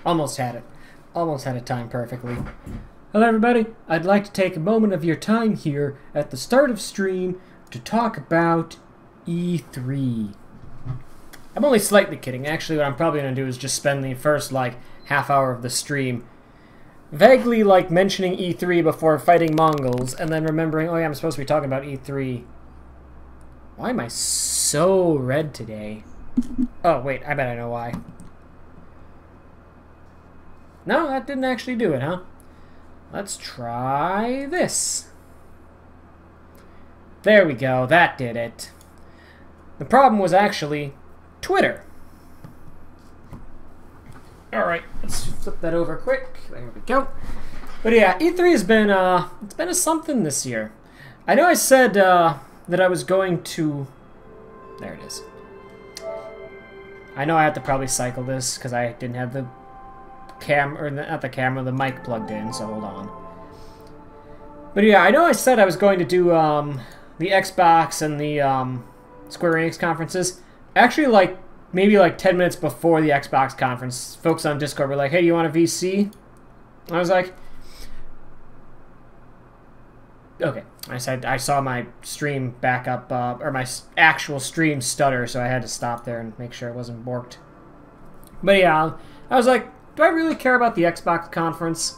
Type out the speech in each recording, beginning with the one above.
Almost had it. Almost had it timed perfectly. Hello everybody, I'd like to take a moment of your time here at the start of stream to talk about E3. I'm only slightly kidding. Actually, what I'm probably going to do is just spend the first, half hour of the stream vaguely, mentioning E3 before fighting Mongols, and then remembering, oh yeah, I'm supposed to be talking about E3. Why am I so red today? Oh, wait, I bet I know why. No, that didn't actually do it, huh? Let's try this. There we go, that did it. The problem was actually Twitter. Alright, let's flip that over quick. There we go. But yeah, E3 has been, it's been a something this year. I know I said, that I was going to... There it is. I know I have to probably cycle this, because I didn't have the the mic plugged in, so hold on. But yeah, I know I said I was going to do, the Xbox and the, Square Enix conferences. Actually, maybe 10 minutes before the Xbox conference, folks on Discord were like, hey, you want a VC? I was like, okay. I saw my stream back up, or my actual stream stutter, so I had to stop there and make sure it wasn't borked. But yeah, I was like, do I really care about the Xbox conference?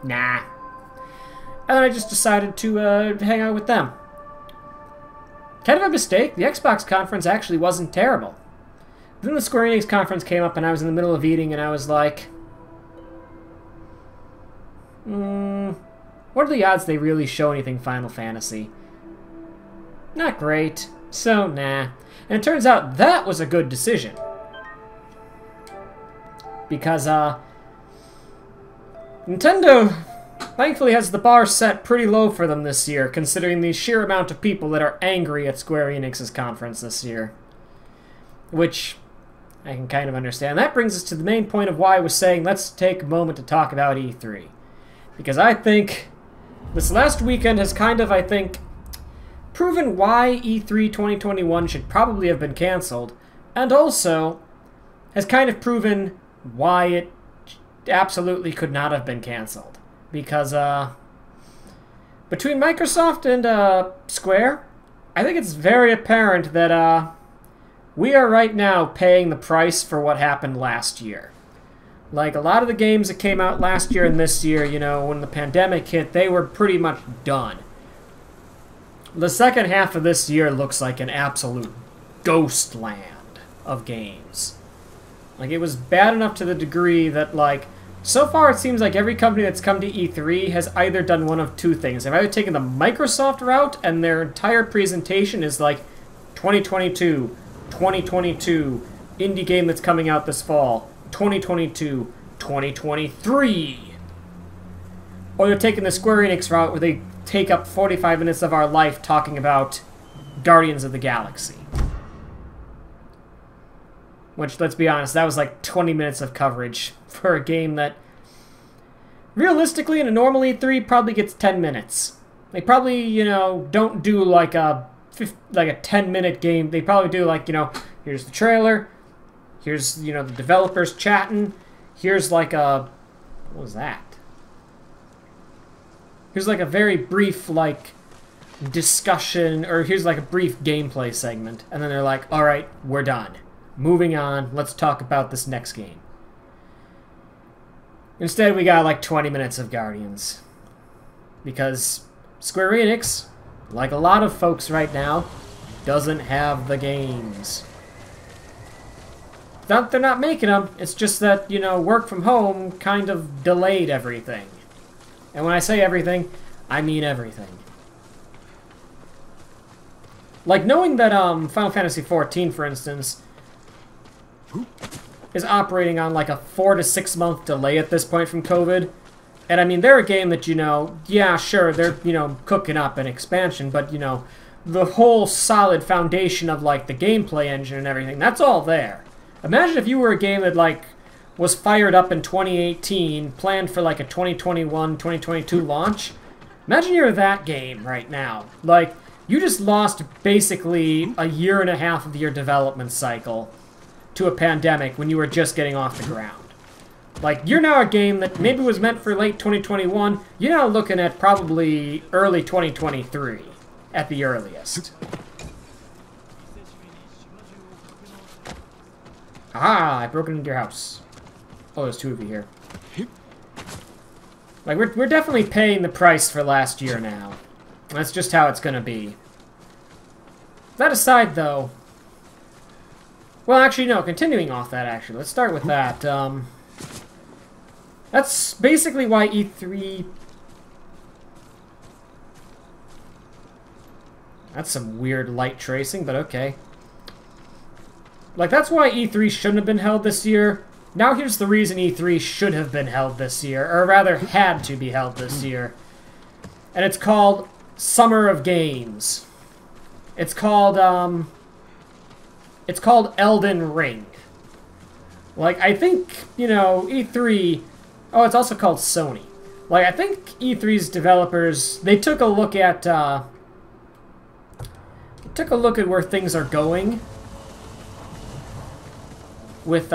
Nah. And then I just decided to hang out with them. Kind of a mistake. The Xbox conference actually wasn't terrible. Then the Square Enix conference came up and I was in the middle of eating and I was like, what are the odds they really show anything Final Fantasy? Not great. So, nah. And it turns out that was a good decision. Because, Nintendo thankfully has the bar set pretty low for them this year, considering the sheer amount of people that are angry at Square Enix's conference this year. Which I can kind of understand. That brings us to the main point of why I was saying let's take a moment to talk about E3. Because I think this last weekend has kind of, I think, proven why E3 2021 should probably have been cancelled, and also has kind of proven why it absolutely could not have been cancelled. Because, between Microsoft and, Square, I think it's very apparent that, we are right now paying the price for what happened last year. Like, a lot of the games that came out last year and this year, you know, when the pandemic hit, they were pretty much done. The second half of this year looks like an absolute ghost land of games. Like, it was bad enough to the degree that, so far it seems like every company that's come to E3 has either done one of two things. They've either taken the Microsoft route, and their entire presentation is 2022, 2022, indie game that's coming out this fall, 2022, 2023. Or they're taking the Square Enix route where they take up 45 minutes of our life talking about Guardians of the Galaxy. Which, let's be honest, that was 20 minutes of coverage for a game that, realistically, in a normal E3, probably gets 10 minutes. They probably, don't do a 10-minute game. They probably do here's the trailer, here's, the developers chatting, here's what was that? Here's a very brief, discussion, or here's a brief gameplay segment, and then they're like, alright, we're done. Moving on, let's talk about this next game. Instead, we got 20 minutes of Guardians. Because Square Enix, like a lot of folks right now, doesn't have the games. Not that they're not making them, it's just that, work from home kind of delayed everything. And when I say everything, I mean everything. Knowing that Final Fantasy XIV, for instance, is operating on a 4 to 6 month delay at this point from COVID. And I mean, they're a game that, yeah, sure, they're, cooking up an expansion, but, the whole solid foundation of, the gameplay engine and everything, that's all there. Imagine if you were a game that, was fired up in 2018, planned for, a 2021, 2022 launch. Imagine you're that game right now. You just lost basically a year and a half of your development cycle to a pandemic when you were just getting off the ground. Like, you're now a game that maybe was meant for late 2021. You're now looking at probably early 2023 at the earliest. Ah, I broke into your house. Oh, there's two of you here. Like, we're definitely paying the price for last year now. That's just how it's gonna be. That aside, though... Well, actually, no, continuing off that, actually. Let's start with that. That's basically why E3... That's some weird light tracing, but okay. Like, that's why E3 shouldn't have been held this year. Now here's the reason E3 should have been held this year, or rather had to be held this year. And it's called Summer of Games. It's called Elden Ring. Like, I think, you know, E3... Oh, it's also called Sony. Like, I think E3's developers, they took a look at where things are going. With,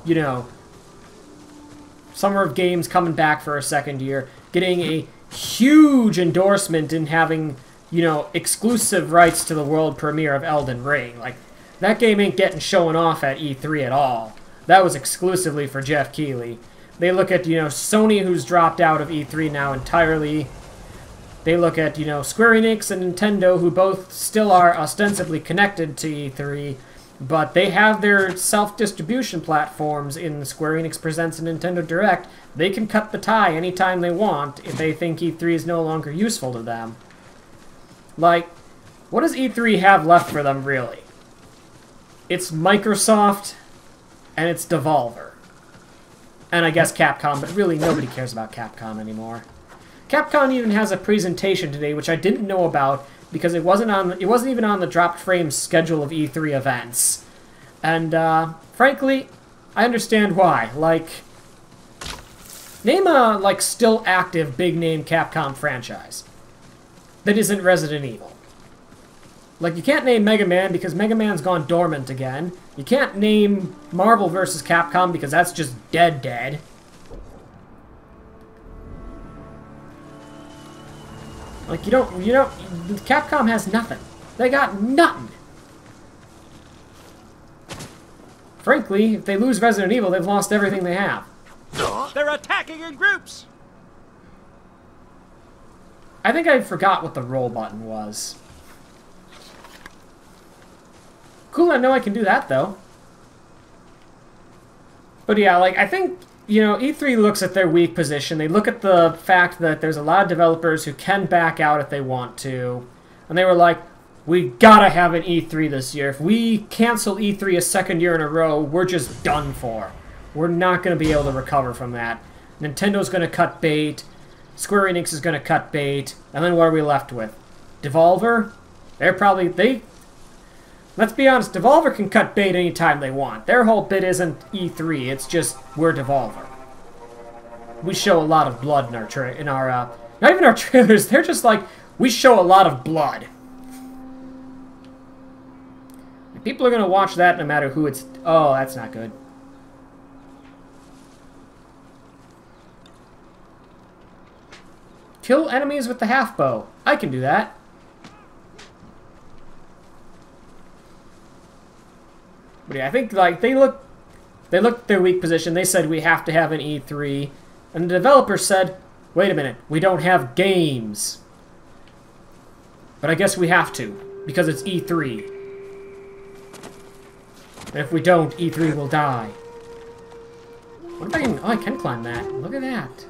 you know, Summer of Games coming back for a second year, getting a huge endorsement in having, you know, exclusive rights to the world premiere of Elden Ring. Like, that game ain't getting shown off at E3 at all. That was exclusively for Jeff Keighley. They look at, you know, Sony, who's dropped out of E3 now entirely. They look at, you know, Square Enix and Nintendo, who both still are ostensibly connected to E3, but they have their self-distribution platforms in Square Enix Presents and Nintendo Direct. They can cut the tie anytime they want if they think E3 is no longer useful to them. Like, what does E3 have left for them, really? It's Microsoft, and it's Devolver. And I guess Capcom, but really nobody cares about Capcom anymore. Capcom even has a presentation today, which I didn't know about, because it wasn't even on the dropped frames schedule of E3 events. And, frankly, I understand why. Like, name a, like, still active big-name Capcom franchise that isn't Resident Evil. Like, you can't name Mega Man because Mega Man's gone dormant again. You can't name Marvel vs. Capcom because that's just dead. Like, you don't, Capcom has nothing. They got nothing. Frankly, if they lose Resident Evil, they've lost everything they have. They're attacking in groups! I think I forgot what the roll button was. Cool, I know I can do that, though. But yeah, like, I think, you know, E3 looks at their weak position. They look at the fact that there's a lot of developers who can back out if they want to. And they were like, we gotta have an E3 this year. If we cancel E3 a second year in a row, we're just done for. We're not gonna be able to recover from that. Nintendo's gonna cut bait. Square Enix is gonna cut bait. And then what are we left with? Devolver? Let's be honest, Devolver can cut bait anytime they want. Their whole bit isn't E3, it's just, we're Devolver. We show a lot of blood in our, not even our trailers, they're just like, we show a lot of blood. And people are gonna watch that no matter who it's, oh, that's not good. Kill enemies with the half bow. I can do that. But yeah, I think, like, they looked at their weak position. They said we have to have an E3. And the developer said, wait a minute, we don't have games. But I guess we have to, because it's E3. And if we don't, E3 will die. What if I can... Oh, I can climb that. Look at that.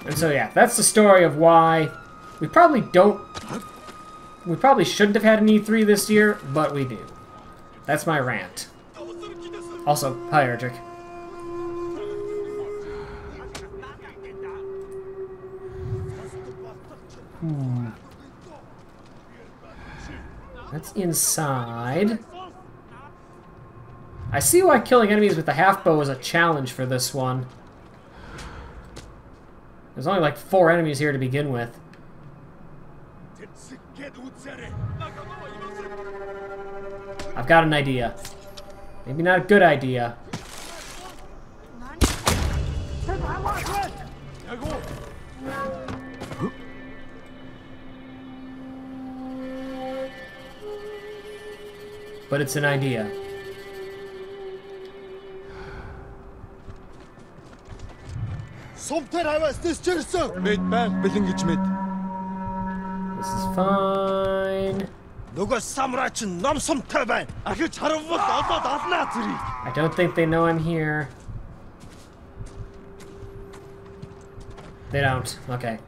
And so, yeah, that's the story of why we probably shouldn't have had an E3 this year, but we do. That's my rant. Also, hi, Erdrick. That's inside. I see why killing enemies with the half bow is a challenge for this one. There's only like 4 enemies here to begin with. I've got an idea. Maybe not a good idea. But it's an idea. This is fine. I don't think they know I'm here. They don't. Okay.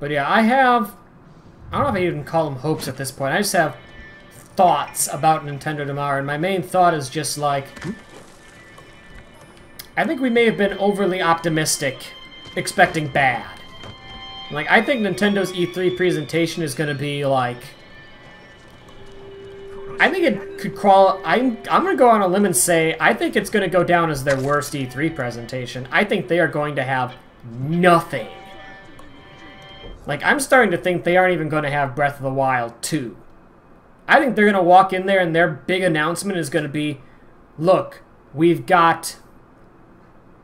But yeah, I don't know if I even call them hopes at this point. I just have thoughts about Nintendo tomorrow, and my main thought is just like, I think we may have been overly optimistic, expecting bad. Like, I think Nintendo's E3 presentation is going to be like, I think it could crawl. I'm going to go on a limb and say I think it's going to go down as their worst E3 presentation. I think they are going to have nothing. Like, I'm starting to think they aren't even going to have Breath of the Wild 2. I think they're going to walk in there and their big announcement is going to be, look, we've got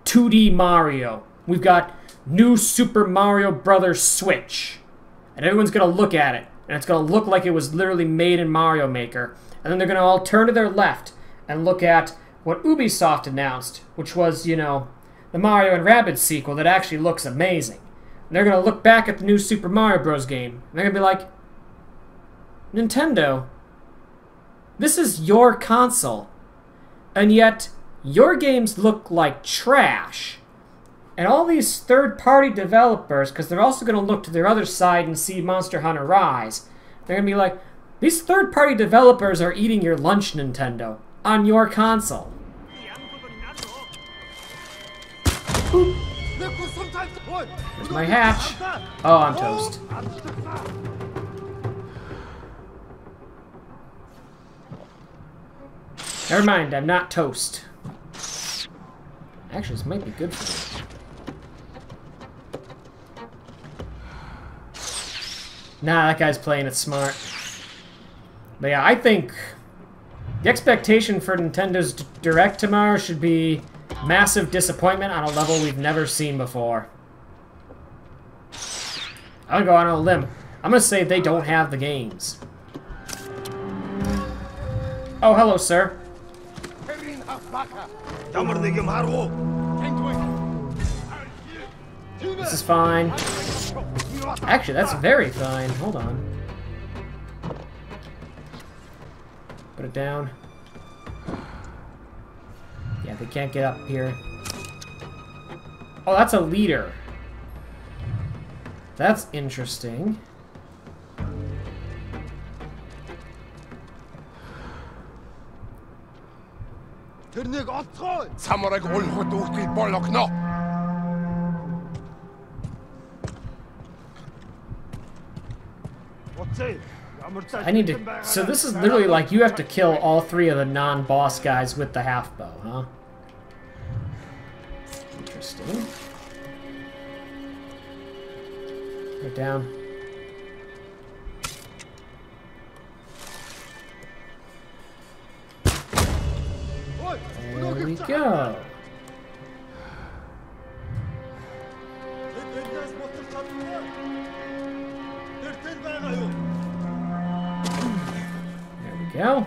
2D Mario. We've got new Super Mario Brothers Switch. And everyone's going to look at it. And it's going to look like it was literally made in Mario Maker. And then they're going to all turn to their left and look at what Ubisoft announced, which was, you know, the Mario and Rabbids sequel that actually looks amazing. And they're going to look back at the new Super Mario Bros. Game. And they're going to be like, Nintendo, this is your console. And yet, your games look like trash. And all these third-party developers, because they're also going to look to their other side and see Monster Hunter Rise, they're going to be like, these third-party developers are eating your lunch, Nintendo, on your console. Boop. There's my hatch. Oh, I'm toast. Never mind, I'm not toast. Actually, this might be good for me. Nah, that guy's playing it smart. But yeah, I think the expectation for Nintendo's Direct tomorrow should be massive disappointment on a level we've never seen before. I'm gonna go on a limb. I'm gonna say they don't have the games. Oh, hello, sir. This is fine. Actually, that's very fine. Hold on. Put it down. Yeah, they can't get up here. Oh, that's a leader. That's interesting. I need to... So this is literally like you have to kill all three of the non-boss guys with the half bow, huh? Interesting. Put it down. There we go. There we go.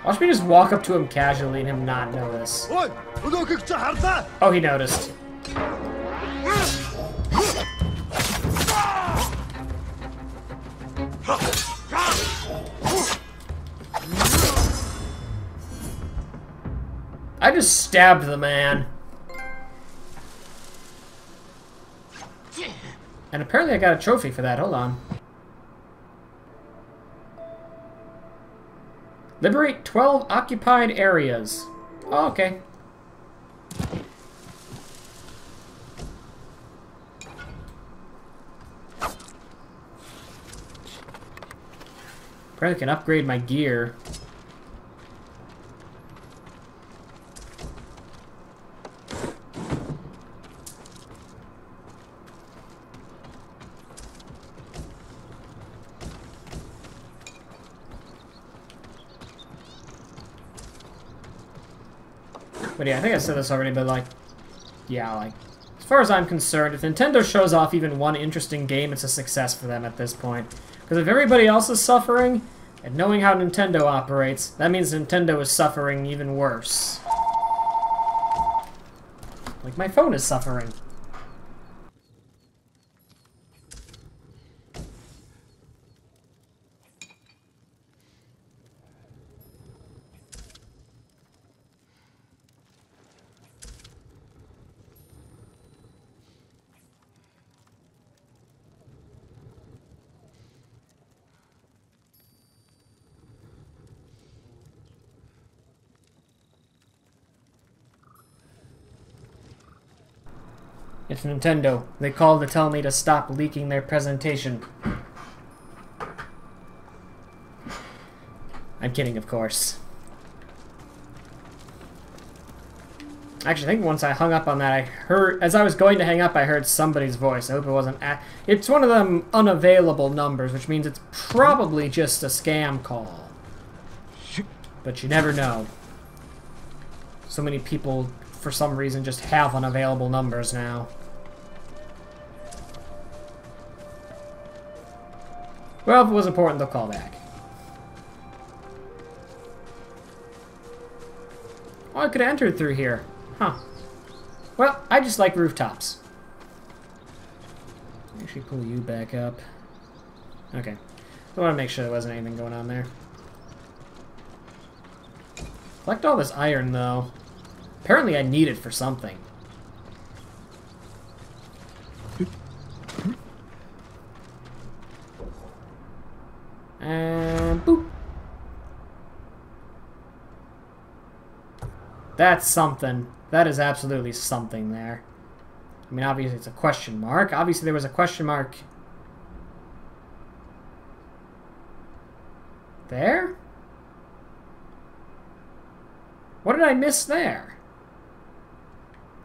Watch me just walk up to him casually and him not notice. Oh, he noticed. I just stabbed the man. And apparently I got a trophy for that. Hold on. Liberate 12 occupied areas. Oh, okay. Probably can upgrade my gear. But yeah, I think I said this already, but like, yeah, like, as far as I'm concerned, if Nintendo shows off even one interesting game, it's a success for them at this point. Because if everybody else is suffering, and knowing how Nintendo operates, that means Nintendo is suffering even worse. Like, my phone is suffering. It's Nintendo. They called to tell me to stop leaking their presentation. I'm kidding, of course. Actually, I think once I hung up on that, I heard, as I was going to hang up, I heard somebody's voice. I hope it wasn't... It's one of them unavailable numbers, which means it's probably just a scam call. But you never know. So many people, for some reason, just have unavailable numbers now. Well, if it was important, they'll call back. Oh, I could have entered through here. Huh. Well, I just like rooftops. Actually pull you back up. Okay. I want to make sure there wasn't anything going on there. Collect all this iron, though. Apparently I need it for something. And boop. That's something. That is absolutely something there. I mean, obviously it's a question mark. Obviously there was a question mark there? What did I miss there?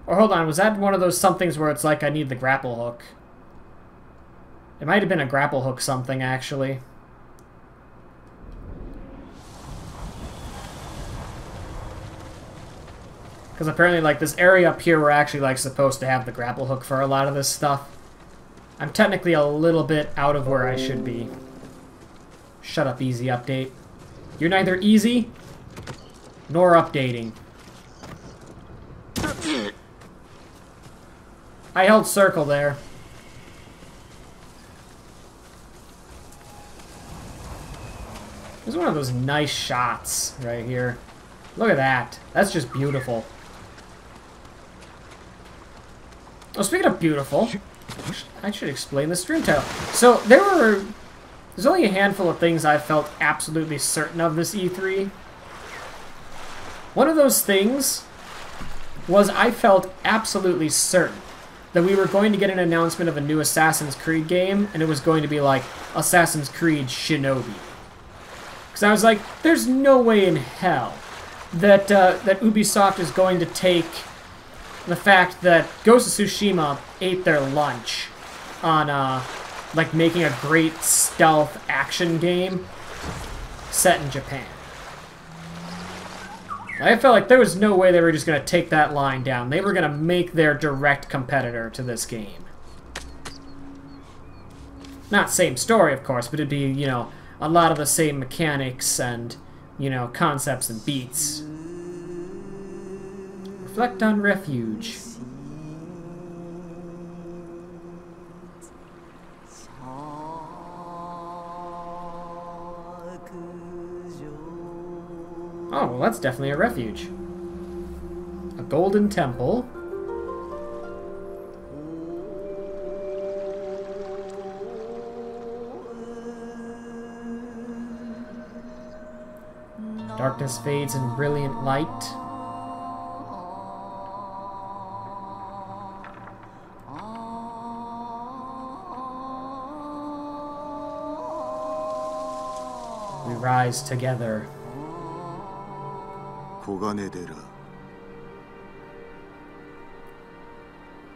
Or hold on, was that one of those somethings where it's like I need the grapple hook? It might have been a grapple hook something, actually. Because apparently, like, this area up here, we're actually, like, supposed to have the grapple hook for a lot of this stuff. I'm technically a little bit out of where I should be. Shut up, easy update. You're neither easy nor updating. I held circle there. There's one of those nice shots right here. Look at that. That's just beautiful. Oh, speaking of beautiful, I should explain the stream title. So, there's only a handful of things I felt absolutely certain of this E3. One of those things was I felt absolutely certain that we were going to get an announcement of a new Assassin's Creed game, and it was going to be like Assassin's Creed Shinobi. Because I was like, there's no way in hell that that Ubisoft is going to take the fact that Ghost of Tsushima ate their lunch on like making a great stealth action game set in Japan. I felt like there was no way they were just going to take that line down. They were going to make their direct competitor to this game. Not same story, of course, but it'd be, you know, a lot of the same mechanics and, you know, concepts and beats. Reflect on Refuge. Oh, well, that's definitely a refuge. A golden temple. Darkness fades in brilliant light. We rise together. 黄金寺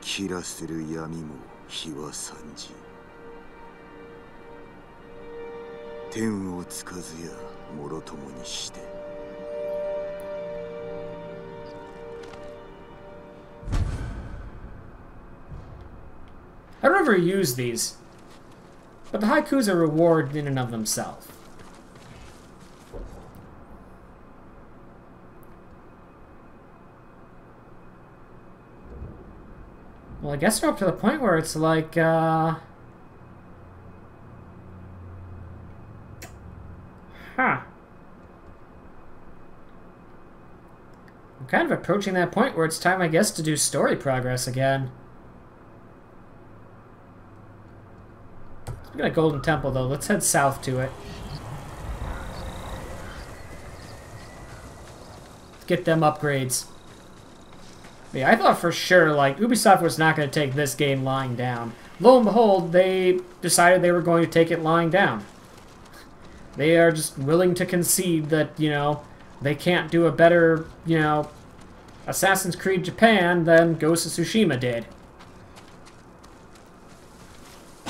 キラする闇も日は三時天をつかずやもろともにして ever use these, but the haikus are reward in and of themselves. Well, I guess we're up to the point where it's like, Huh. I'm kind of approaching that point where it's time, I guess, to do story progress again. We got a golden temple, though. Let's head south to it. Let's get them upgrades. Yeah, I thought for sure, like, Ubisoft was not going to take this game lying down. Lo and behold, they decided they were going to take it lying down. They are just willing to concede that, you know, they can't do a better, you know, Assassin's Creed Japan than Ghost of Tsushima did.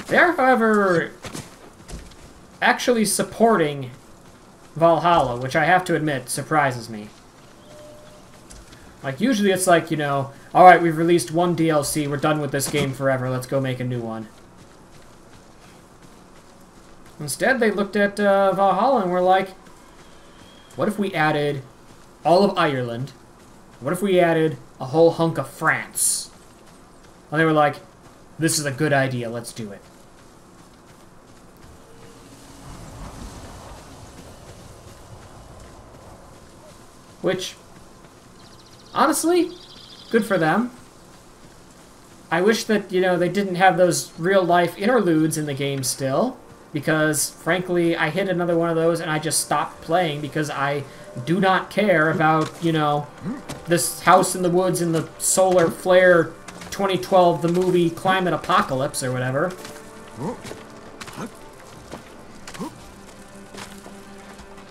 They are, however, actually supporting Valhalla, which I have to admit surprises me. Like, usually it's like, you know, alright, we've released one DLC, we're done with this game forever, let's go make a new one. Instead, they looked at Valhalla and were like, what if we added all of Ireland? What if we added a whole hunk of France? And they were like, this is a good idea, let's do it. Which, honestly, good for them. I wish that, you know, they didn't have those real-life interludes in the game still, because, frankly, I hit another one of those and I just stopped playing because I do not care about, you know, this house in the woods in the solar flare 2012, the movie Climate Apocalypse or whatever.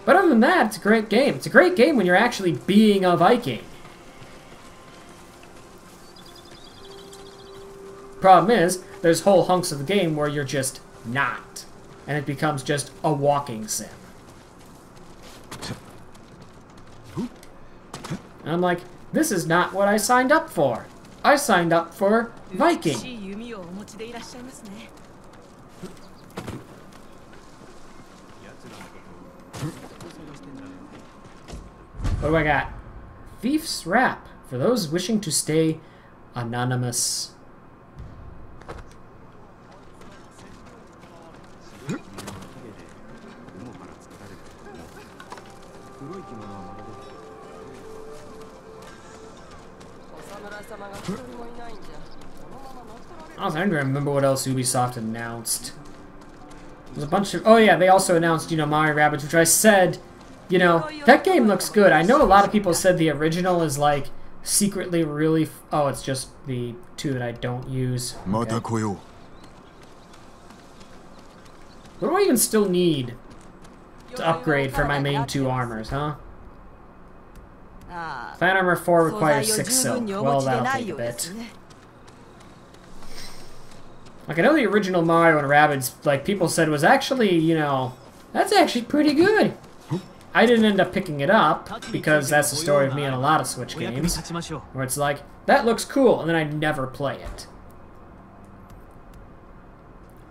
But other than that, it's a great game. It's a great game when you're actually being a Viking. Problem is, there's whole hunks of the game where you're just not. And it becomes just a walking sim. And I'm like, this is not what I signed up for. I signed up for Viking. What do I got? Thief's Rap, for those wishing to stay anonymous. I don't even remember what else Ubisoft announced. There's a bunch of... Oh yeah, they also announced, you know, Mario Rabbids, which I said, you know, that game looks good. I know a lot of people said the original is, like, secretly really... Oh, it's just the two that I don't use. Okay. What do I even still need to upgrade for my main two armors, huh? Plant Armor 4 requires 6 silk. Well, that'll take a bit. Like, I know the original Mario and Rabbids, like, people said was actually, you know, that's actually pretty good. I didn't end up picking it up, because that's the story of me in a lot of Switch games, where it's like, that looks cool, and then I never play it.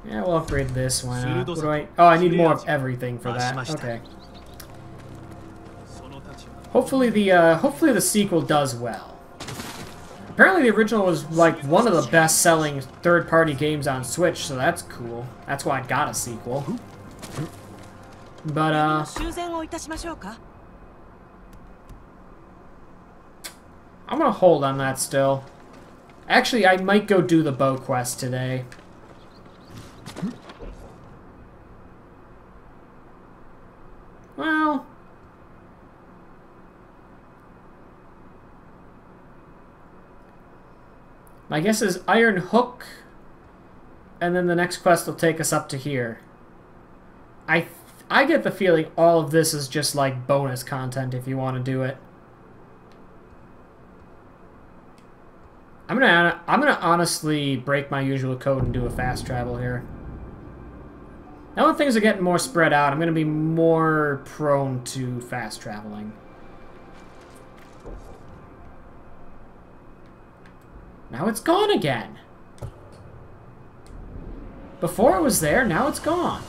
Yeah, we'll upgrade this one. What do I... Oh, I need more of everything for that. Okay. Hopefully the sequel does well. Apparently the original was, like, one of the best-selling third-party games on Switch, so that's cool. That's why I got a sequel. But, I'm gonna hold on that still. Actually, I might go do the bow quest today. Well... My guess is Iron Hook, and then the next quest will take us up to here. I get the feeling all of this is just like bonus content if you want to do it. I'm gonna honestly break my usual code and do a fast travel here. Now that things are getting more spread out, I'm gonna be more prone to fast traveling. Now it's gone again. Before it was there, now it's gone.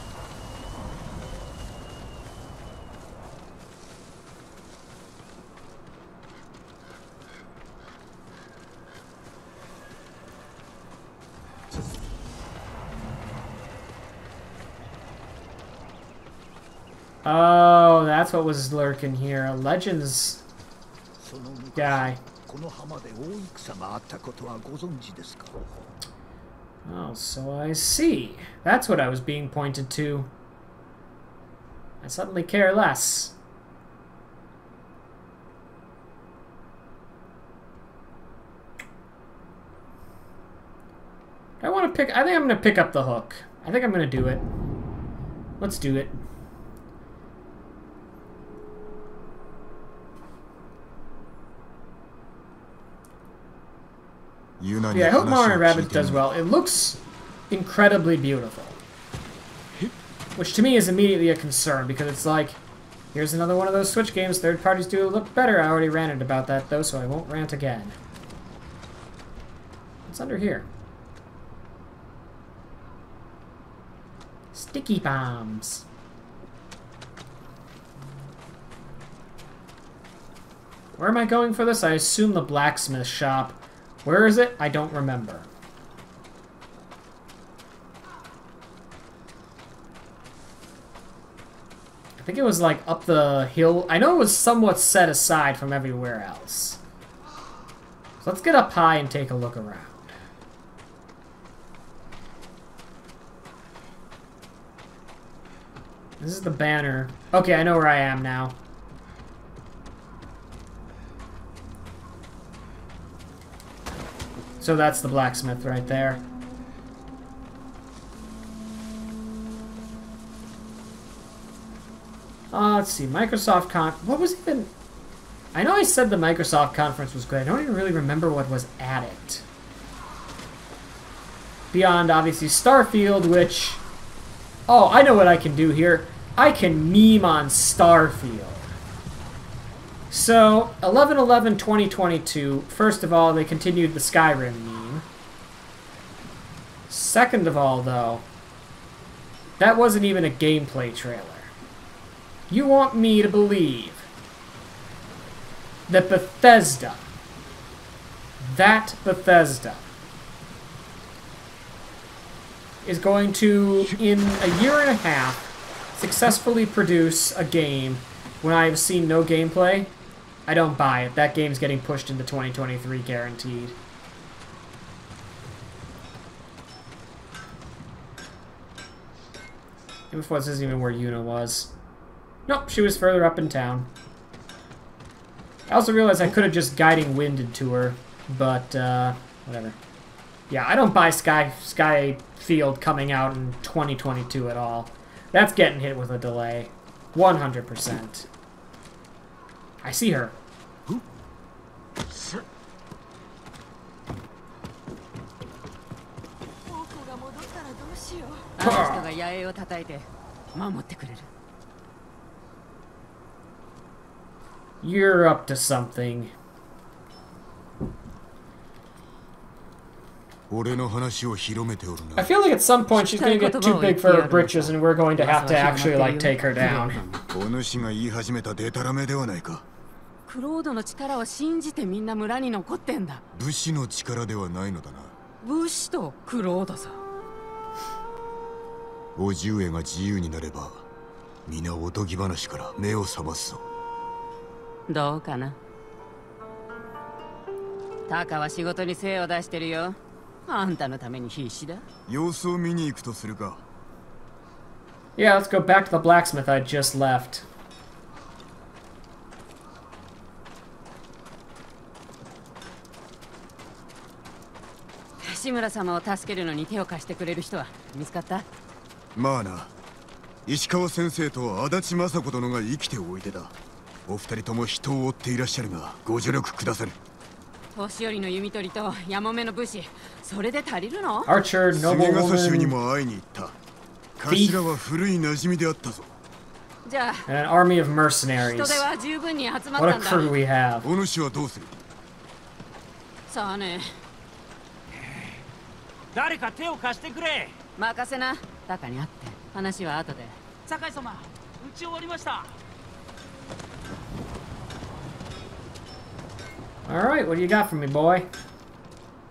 Oh, that's what was lurking here. A Legends guy. Oh, so I see. That's what I was being pointed to. I suddenly care less. I want to pick... I think I'm going to pick up the hook. I think I'm going to do it. Let's do it. Yeah, I hope Mario & Rabbids does well. It looks incredibly beautiful. Which to me is immediately a concern, because it's like, here's another one of those Switch games, third parties do look better. I already ranted about that though, so I won't rant again. What's under here? Sticky bombs. Where am I going for this? I assume the blacksmith shop. Where is it? I don't remember. I think it was like up the hill. I know it was somewhat set aside from everywhere else. So let's get up high and take a look around. This is the banner. Okay, I know where I am now. So that's the blacksmith right there. Let's see, Microsoft what was even... I know I said the Microsoft conference was great. I don't even really remember what was at it. Beyond, obviously, Starfield, which... Oh, I know what I can do here. I can meme on Starfield. So, 11/11/2022, first of all, they continued the Skyrim meme. Second of all, though, that wasn't even a gameplay trailer. You want me to believe that Bethesda, is going to, in a year and a half, successfully produce a game when I have seen no gameplay? I don't buy it. That game's getting pushed into 2023 guaranteed. And before, this isn't even where Yuna was. Nope, she was further up in town. I also realized I could have just guiding winded to her, but whatever. Yeah, I don't buy Skyfield coming out in 2022 at all. That's getting hit with a delay. 100%. I see her. You're up to something. I feel like at some point she's going to get too big for her britches and we're going to have to actually, like, take her down. Yeah, let's go back to the blacksmith I just left. Archer, noblewoman, thief, and an army of mercenaries. What a crew we have. 任せな。タカに会って話は後で。酒井様、打ち終わりました。Alright, what do you got for me, boy?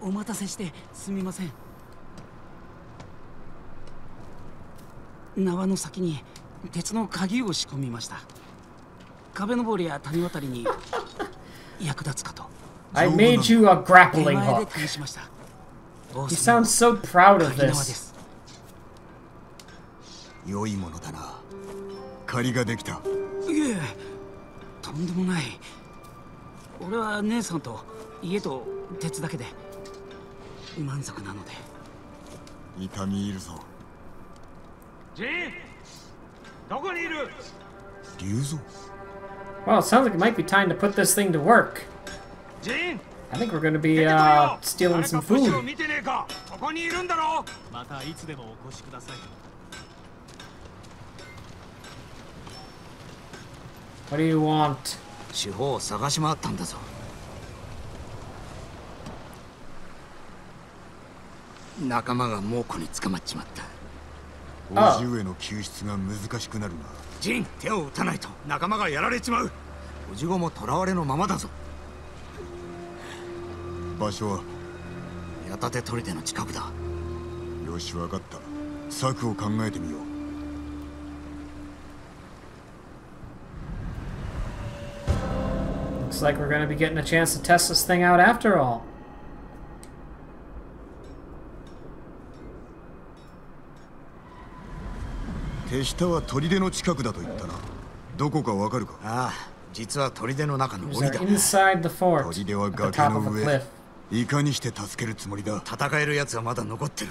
お待たせしてすみません。縄の先に鉄の鍵を仕込みました。壁登りや谷渡りに役立つかと。I made you a grappling 手前で hook. 試しました。 You sound so proud of 鍵縄で this. す。良いものだな。借りができた。いえ、とんでもない。俺は姉さんと家と鉄だけで満足なので。痛みいるぞ。ジン、どこにいる？竜蔵。 Well, it sounds like it might be time to put this thing to work. ジン、 I think we're going to be 出てこいよ。 stealing some 誰か星を food. 見てねえか。ここにいるんだろ。またいつでもお越しください。 What do you want? 四方を探し回ったんだぞ。仲間が猛虎に捕まっちまった。叔父上の救出が難しくなるな。ジン、手を打たないと仲間がやられちまう。おじごも囚われのままだぞ。場所は？矢立砦の近くだ。よし、わかった。策を考えてみよう。 Looks like we're going to be getting a chance to test this thing out after all. 手下は砦の近くだと言ったな。どこかわかるか？ああ、実は砦の中の These 檻 are だ。 inside the fort 砦は at the 崖 top の of a 上。 cliff. いかにして助けるつもりだ？戦える奴はまだ残ってる。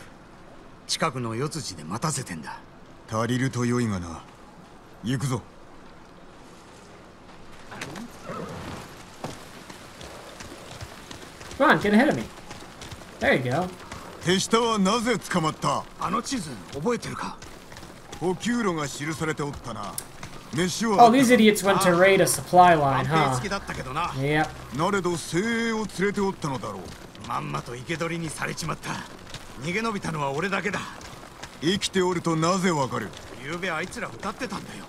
近くの四辻で待たせてんだ。足りると良いがな。行くぞ。 Come on, get ahead of me. There you go. 手下はなぜ捕まった？あの地図覚えてるか？補給路が記されておったな。飯 Oh, は these idiots went to raid a supply line, 安定 huh? 付きだったけどな。 Yep. なれど精鋭を連れておったのだろう。まんまと生け捕りにされちまった。逃げ延びたのは俺だけだ。生きておるとなぜわかる？昨べあいつら歌ってたんだよ。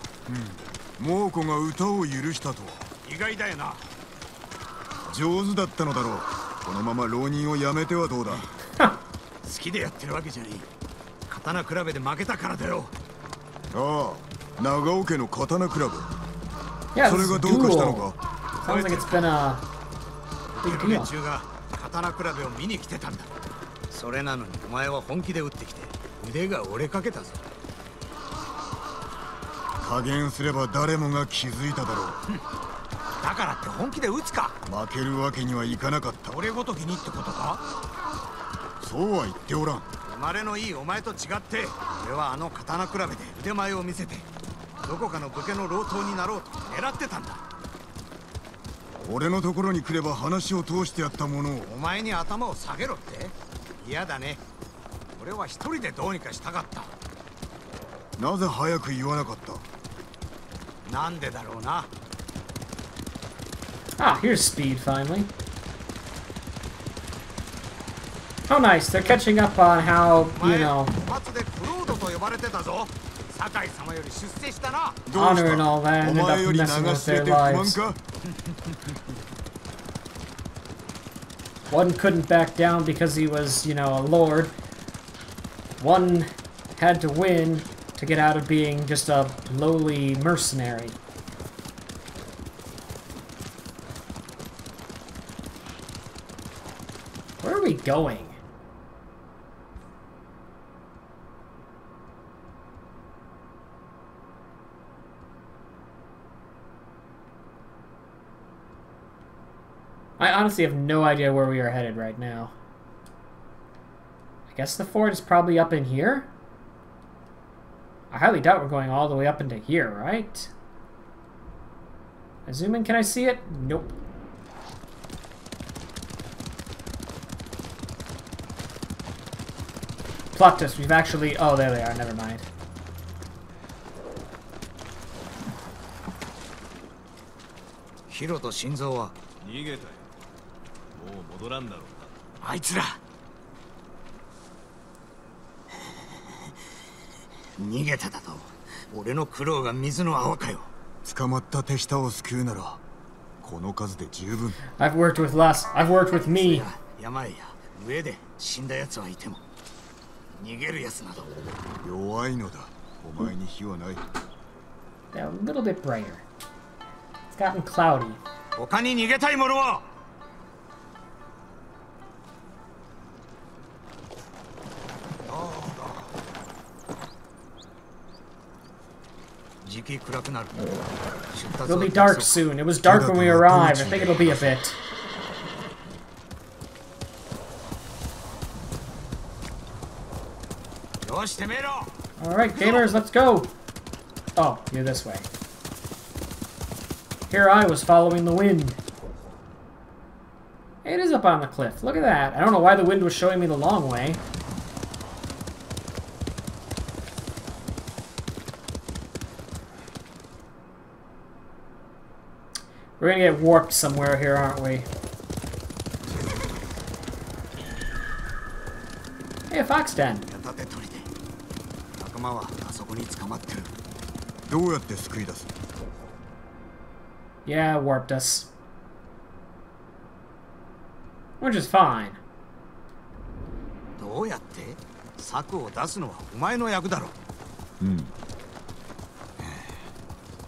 猛虎が歌を許したとは。意外だよな。上手だったのだろう。このまま浪人をやめてはどうだ？好きでやってるわけじゃねえ。刀比べで負けたからだよ。ああ、長尾家の刀比べ。 Yeah, そ this れ is が a どうかしたの duel. か？ Sounds like it's been a big 連 deal. 中が刀比べを見に来てたんだ。それなのにお前は本気で打ってきて腕が折れかけたぞ。加減すれば誰もが気づいただろう。だからって本気で打つか？負けるわけにはいかなかった。俺ごときにってことか？そうは言っておらん。生まれのいいお前と違って俺はあの刀比べで腕前を見せてどこかの武家の老頭になろうと狙ってたんだ。俺のところに来れば話を通してやったものを。お前に頭を下げろって？嫌だね。俺は一人でどうにかしたかった。なぜ早く言わなかった？なんでだろうな。 Ah, here's speed finally. Oh, nice. They're catching up on how, お you 前 know, 初でクロードと呼ばれてたぞ。酒井様より出世したな。どうし honor and all that た？お ended 前 up より messing 流 with し入れ their て不満 lives. か？ One couldn't back down because he was, you know, a lord. One had to win to get out of being just a lowly mercenary. Where are we going? I honestly have no idea where we are headed right now. I guess the fort is probably up in here? I highly doubt we're going all the way up into here, right? I zoom in, can I see it? Nope. Plot twist, we've actually... Oh, there they are, never mind. Hiro と心臓は逃げたよ。もう戻らんだろうな。あいつら逃げただと。俺の苦労が水の泡かよ。捕まった手下を救うならこの数で十分。 I've worked with less. I've worked with me. 山へや上で死んだ奴はいても逃げる奴など。弱いのだ。お前に非はない。 They're a little bit brighter. It's gotten cloudy. 他に逃げたい者は。時期暗くなる。 It'll be dark soon. It was dark when we arrived. I think it'll be a bit. よし、てめえろ。 Alright, gamers, let's go! Oh, you're this way. Here I was following the wind. It is up on the cliff. Look at that. I don't know why the wind was showing me the long way. We're gonna get warped somewhere here, aren't we? Hey, a fox den. 仲間はあそこに捕まってる。どうやって救い出す？ Yeah, warped us. Which is fine. どうやって？策を出すのはお前の役だろ。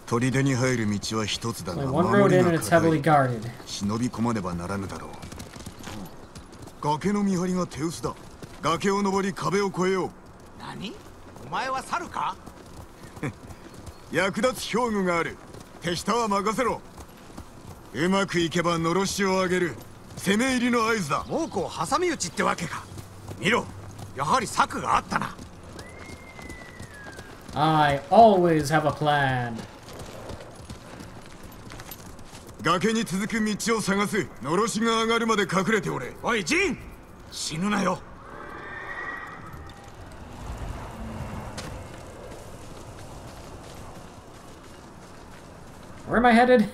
砦に入る道は一つだが、 Only one road in and it's heavily guarded. 忍び込まねばならぬだろう。崖の見張りが手薄だ。崖を登り壁を越えよう。何？お前は猿か？役立つ兵具がある。手下は任せろ。うまくいけばのろしを上げる。攻め入りの合図だ。猛虎を挟み撃ちってわけか。見ろ、やはり策があったな。I always have a plan. 崖に続く道を探す。のろしが上がるまで隠れておれ。おい、ジン！死ぬなよ。Where am I headed?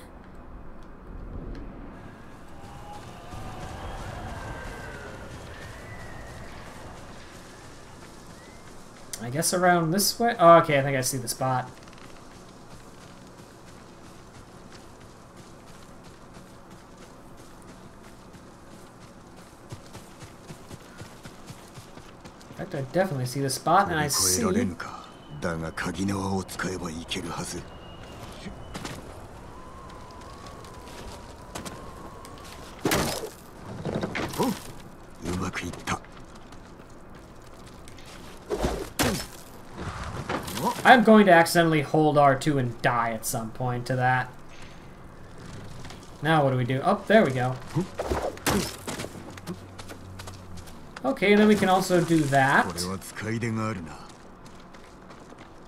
I guess around this way? Oh, okay, I think I see the spot. In fact, I definitely see the spot, and I see... だが鍵縄を使えばいけるはず。うまくいった。 I'm going to accidentally hold R2 and die at some point to that. Now what do we do? Oh, there we go. Okay, and then we can also do that. I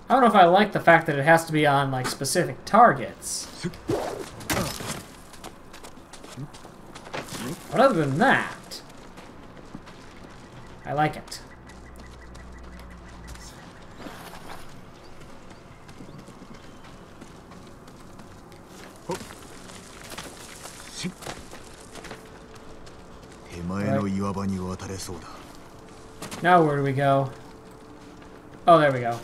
don't know if I like the fact that it has to be on, like, specific targets. But other than that, I like it. Now where do we go? Oh, there we go.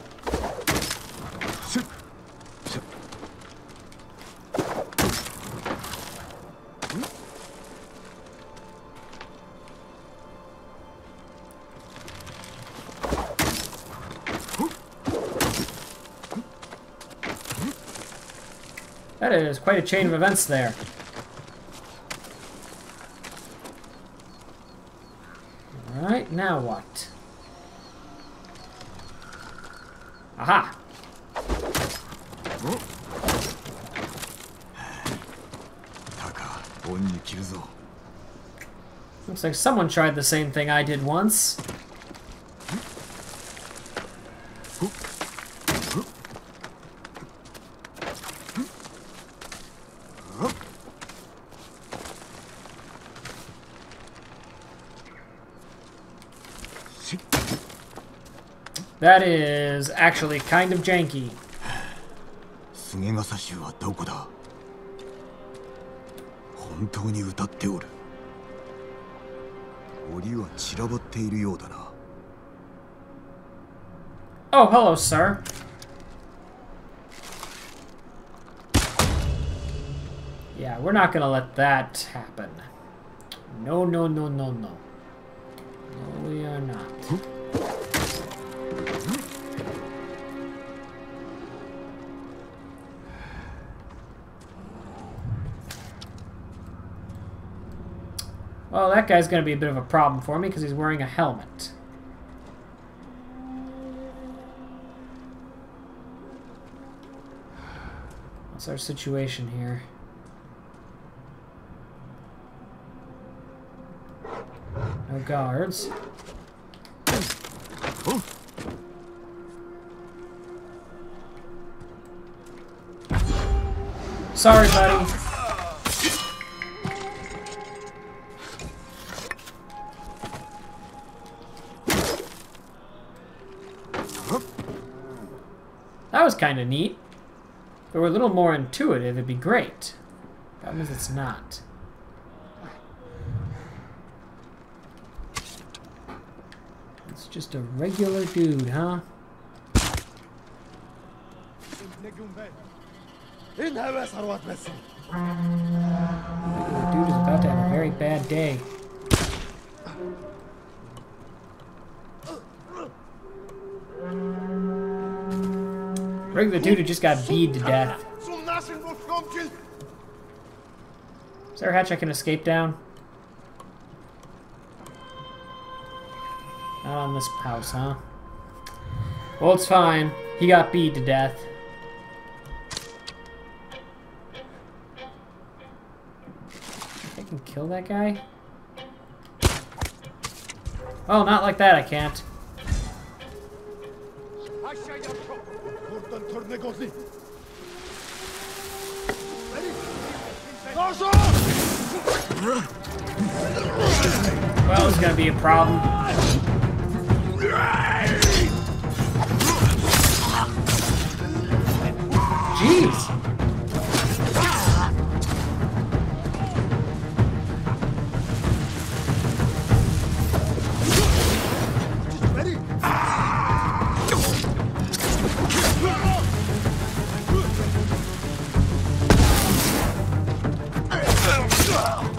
That is quite a chain of events there. Alright, now what? Aha! Looks like someone tried the same thing I did once. That is actually kind of janky. Oh, hello, sir. Yeah, we're not gonna let that happen. No, no, no, no, no. No, we are not. Well, that guy's gonna be a bit of a problem for me because he's wearing a helmet. What's our situation here? No guards. Sorry, buddy. That was kind of neat. If it were a little more intuitive, it'd be great. Problem is, it's not. It's just a regular dude, huh? Regular dude is about to have a very bad day. Regular dude who just got beat to death. Is there a hatch I can escape down? Not on this house, huh? Well, it's fine. He got beat to death. I can kill that guy? Oh, not like that, I can't. Well, it's gonna be a problem. Jeez!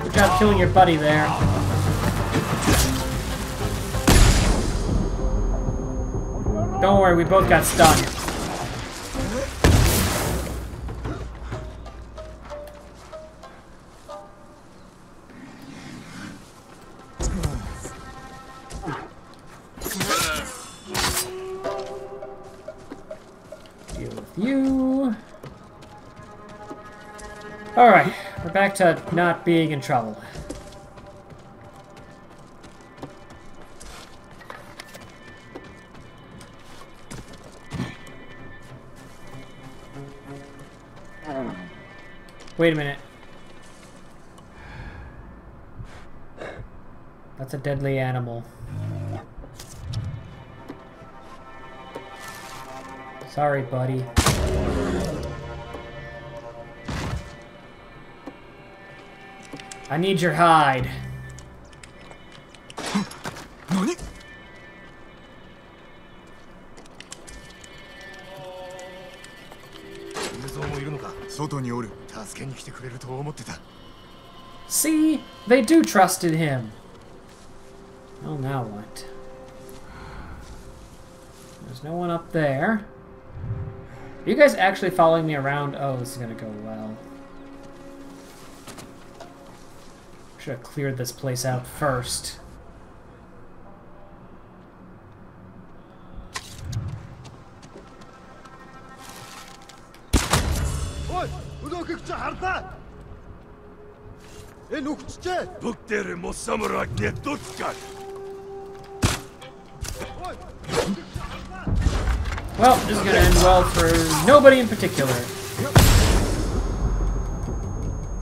Good job killing your buddy there. Don't worry, we both got stunned. Deal with you. Alright, we're back to not being in trouble. Wait a minute. That's a deadly animal. Sorry, buddy. I need your hide. NANI?外におる。助けに来てくれると思ってた。See? They do trusted him. Well, now what? There's no one up there. Are you guys actually following me around? Oh, this is gonna go well. Should have cleared this place out first. Well, this is gonna end well for nobody in particular.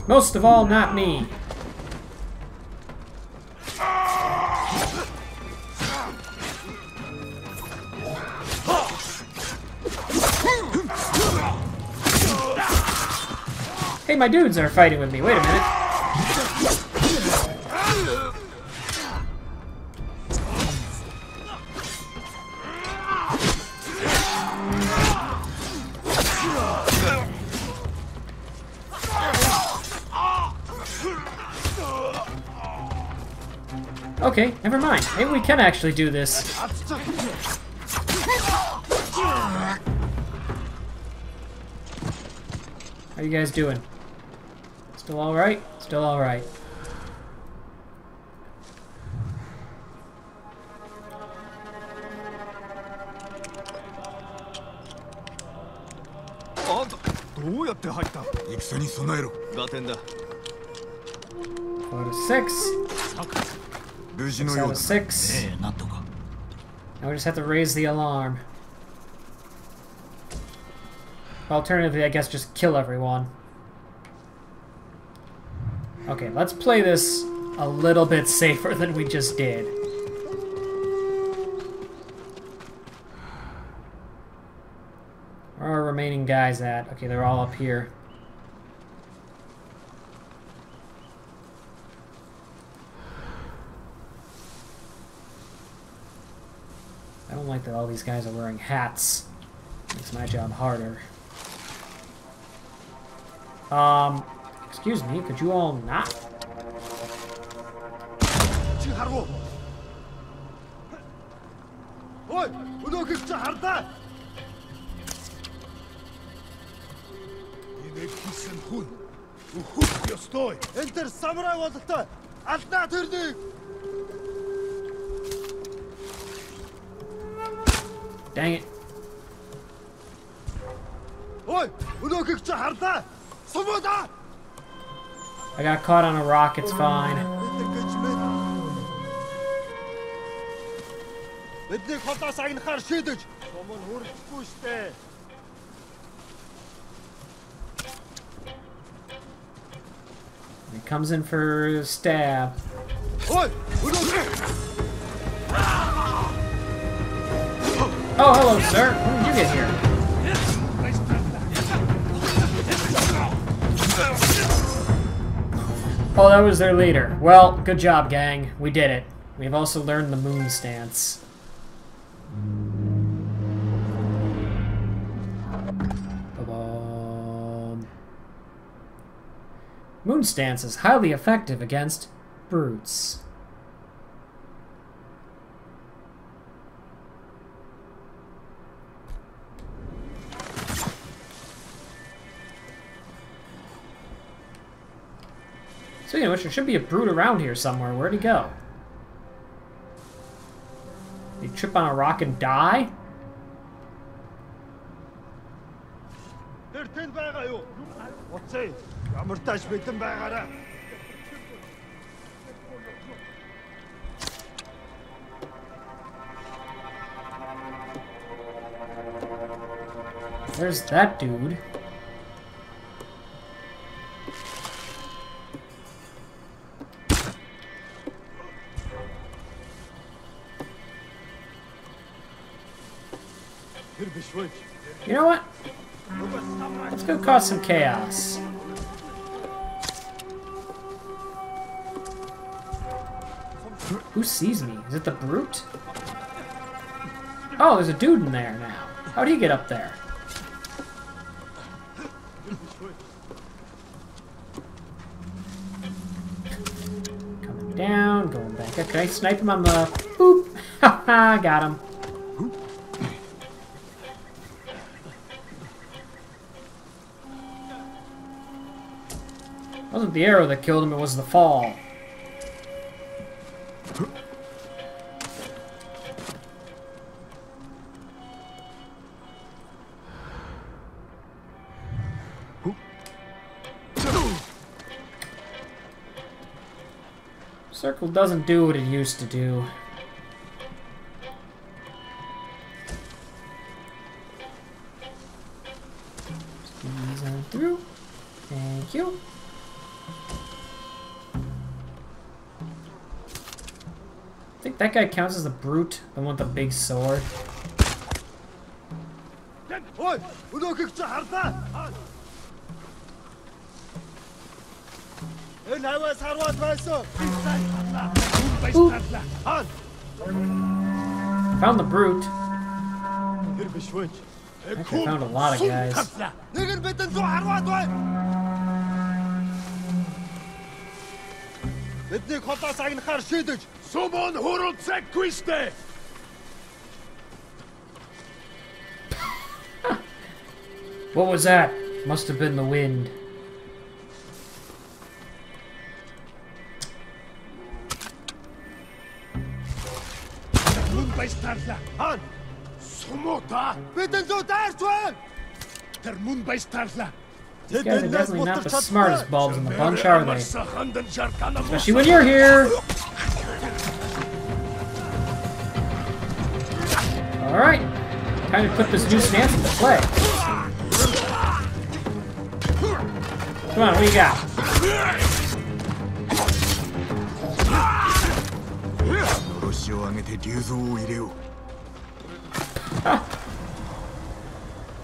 Most of all, not me. Hey, my dudes are fighting with me. Wait a minute. Okay, never mind. Maybe we can actually do this. How you guys doing? Still alright? Still alright. Got in there. 4 to 6. 6 out of 6. Now we just have to raise the alarm. Alternatively, I guess just kill everyone. Okay, let's play this a little bit safer than we just did. Where are our remaining guys at? Okay, they're all up here. I don't like that all these guys are wearing hats. Makes my job harder. Excuse me, could you all not? Dang it. I got caught on a rock, it's fine. He comes in for a stab. Oh, hello, sir. When did you get here? Oh, that was their leader. Well, good job, gang. We did it. We've also learned the moon stance. Ba-bum. Moon stance is highly effective against brutes. Speaking of which, there should be a brute around here somewhere. Where'd he go? Did he trip on a rock and die? There's that dude. You know what? Let's go cause some chaos. Who sees me? Is it the brute? Oh, there's a dude in there now. How'd he get up there? Coming down, going back up. Can I snipe him on the... Boop! Haha, got him. It wasn't the arrow that killed him, it was the fall. Circle doesn't do what it used to do. Squeeze on through. Thank you. I think that guy counts as the brute, the one with the big sword. Ooh. Found the brute. Actually, I found a lot of guys. What was that? Must have been the wind. These guys are definitely not the smartest bulbs in the bunch, are they? Especially when you're here! Alright. Time to put this new stance into play. Come on, what do you got?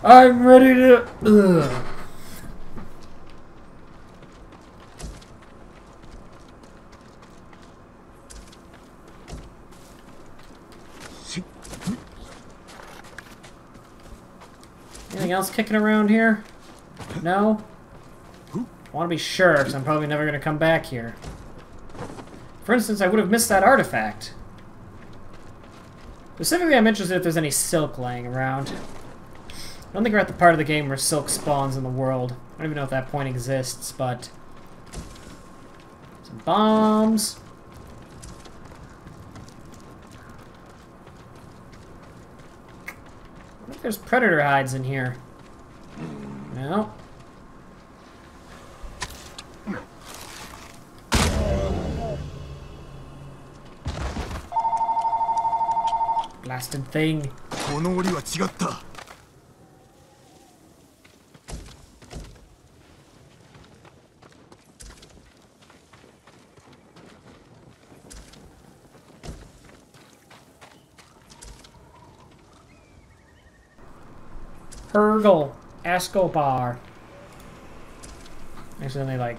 I'm ready to... Ugh. Anything else kicking around here? No? I want to be sure, because I'm probably never going to come back here. For instance, I would have missed that artifact. Specifically, I'm interested if there's any silk laying around. I don't think we're at the part of the game where silk spawns in the world. I don't even know if that point exists, but... Some bombs. I think there's predator hides in here. No. Blasted thing. Hergel. Escobar. Accidentally, like,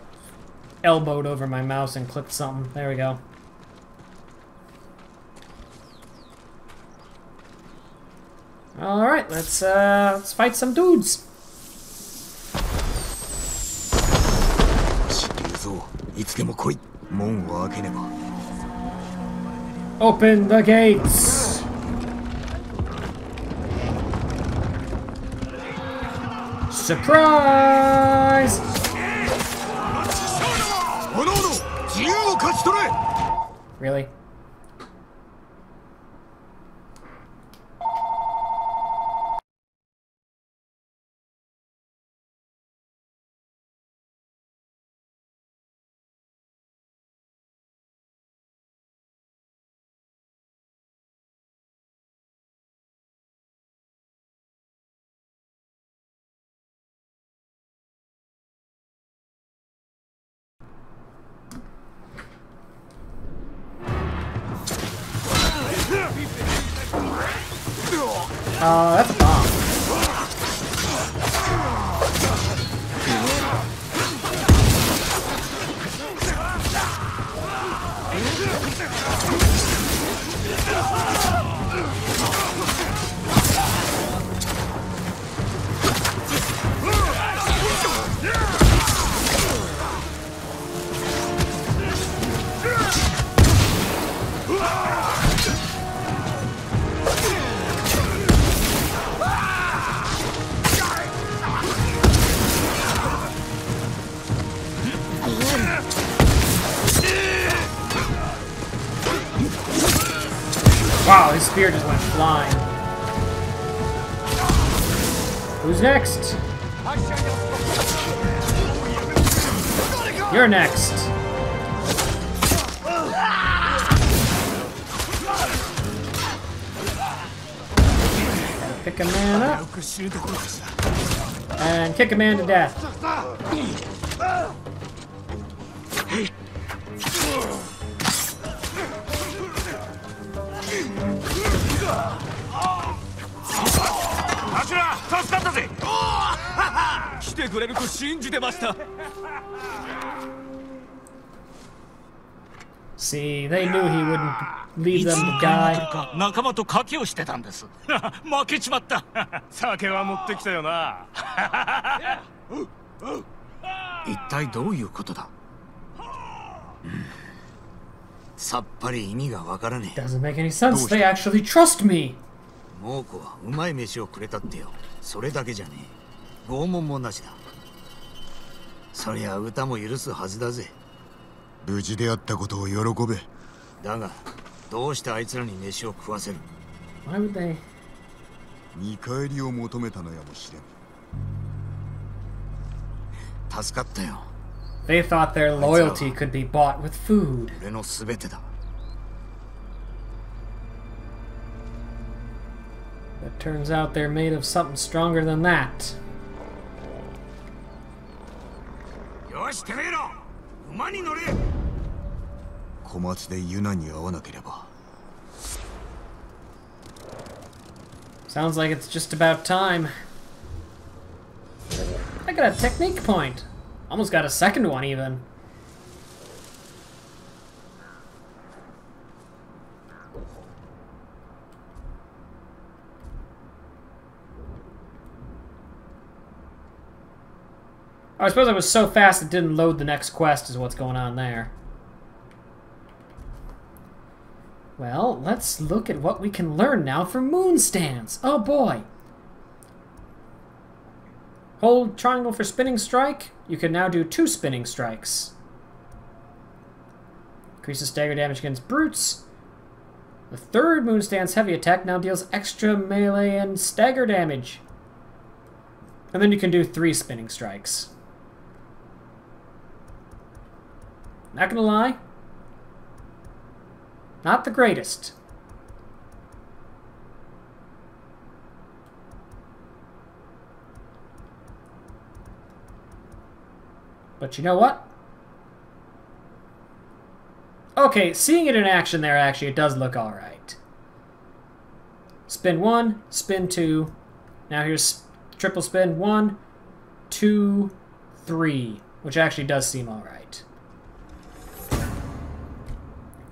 elbowed over my mouse and clicked something. There we go. Alright, let's fight some dudes. Open the gates! Surprise! Really? That's a bomb. Wow, his spear just went flying. Who's next? You're next. Pick a man up. And kick a man to death. See, they knew he wouldn't leave them to die. 仲間と賭けをしてたんです。負けちまった。酒は持ってきたよな。一体どういうことだ？さっぱり意味がわからねえ。 Doesn't make any sense. They actually trust me. 猛虎はうまい飯をくれたってよ。それだけじゃねえ。拷問もなしだ。そりゃ歌も許すはずだぜ。無事であったことを喜べ。だがどうしてあいつらに飯を食わせる？ Why would they? 見返りを求めたのやもしれん。助かったよ。 They thought their loyalty could be bought with food. 俺のすべてだ。 It turns out they're made of something stronger than that. よし、てめえら馬に乗れ。小松でユナに会わなければ。 Sounds like it's just about time. I got a technique point. Almost got a second one even. I suppose I was so fast it didn't load the next quest is what's going on there. Well, let's look at what we can learn now for moon stands. Oh boy. Hold triangle for spinning strike. You can now do 2 spinning strikes. Increases stagger damage against brutes. The third moon stand's heavy attack now deals extra melee and stagger damage. And then you can do 3 spinning strikes. Not gonna lie. Not the greatest. But you know what? Okay, seeing it in action there, actually, it does look alright. Spin 1, spin 2. Now here's triple spin. 1, 2, 3. Which actually does seem alright.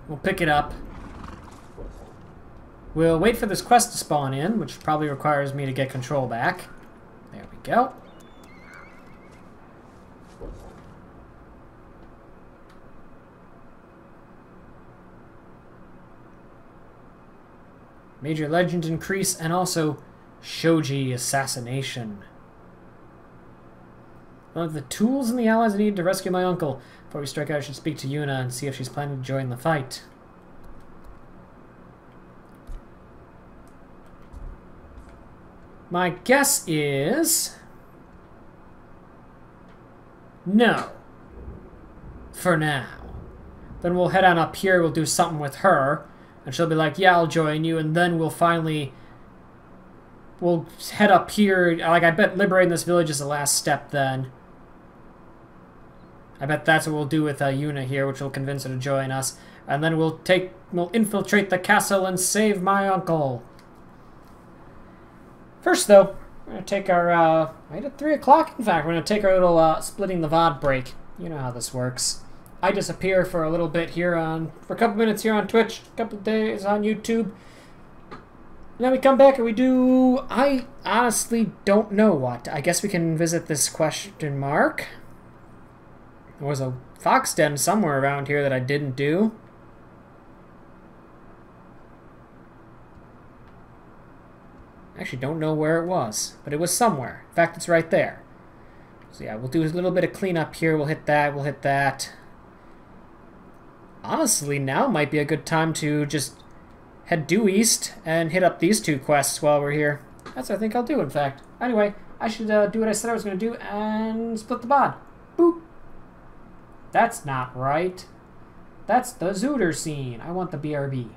We'll pick it up. We'll wait for this quest to spawn in, which probably requires me to get control back. There we go. Major legend increase, and also Shoji assassination. One of the tools and the allies I need to rescue my uncle. Before we strike out, I should speak to Yuna and see if she's planning to join the fight. My guess is... no. For now. Then we'll head on up here, we'll do something with her. And she'll be like, yeah, I'll join you. And then we'll finally... we'll head up here. Like, I bet liberating this village is the last step then. I bet that's what we'll do with Yuna here, which will convince her to join us. And then we'll infiltrate the castle and save my uncle. First, though, we're going to take our, right at 3 o'clock, in fact, we're going to take our little splitting the VOD break. You know how this works. I disappear for a little bit here for a couple minutes here on Twitch, a couple days on YouTube. And then we come back and we do, I honestly don't know what. I guess we can visit this question mark. There was a fox den somewhere around here that I didn't do. I actually don't know where it was, but it was somewhere. In fact, it's right there. So yeah, we'll do a little bit of cleanup here. We'll hit that, we'll hit that. Honestly, now might be a good time to just head due east and hit up these 2 quests while we're here. That's what I think I'll do, in fact. Anyway, I should do what I said I was going to do and split the bod. Boop. That's not right. That's the Zooter scene. I want the BRB.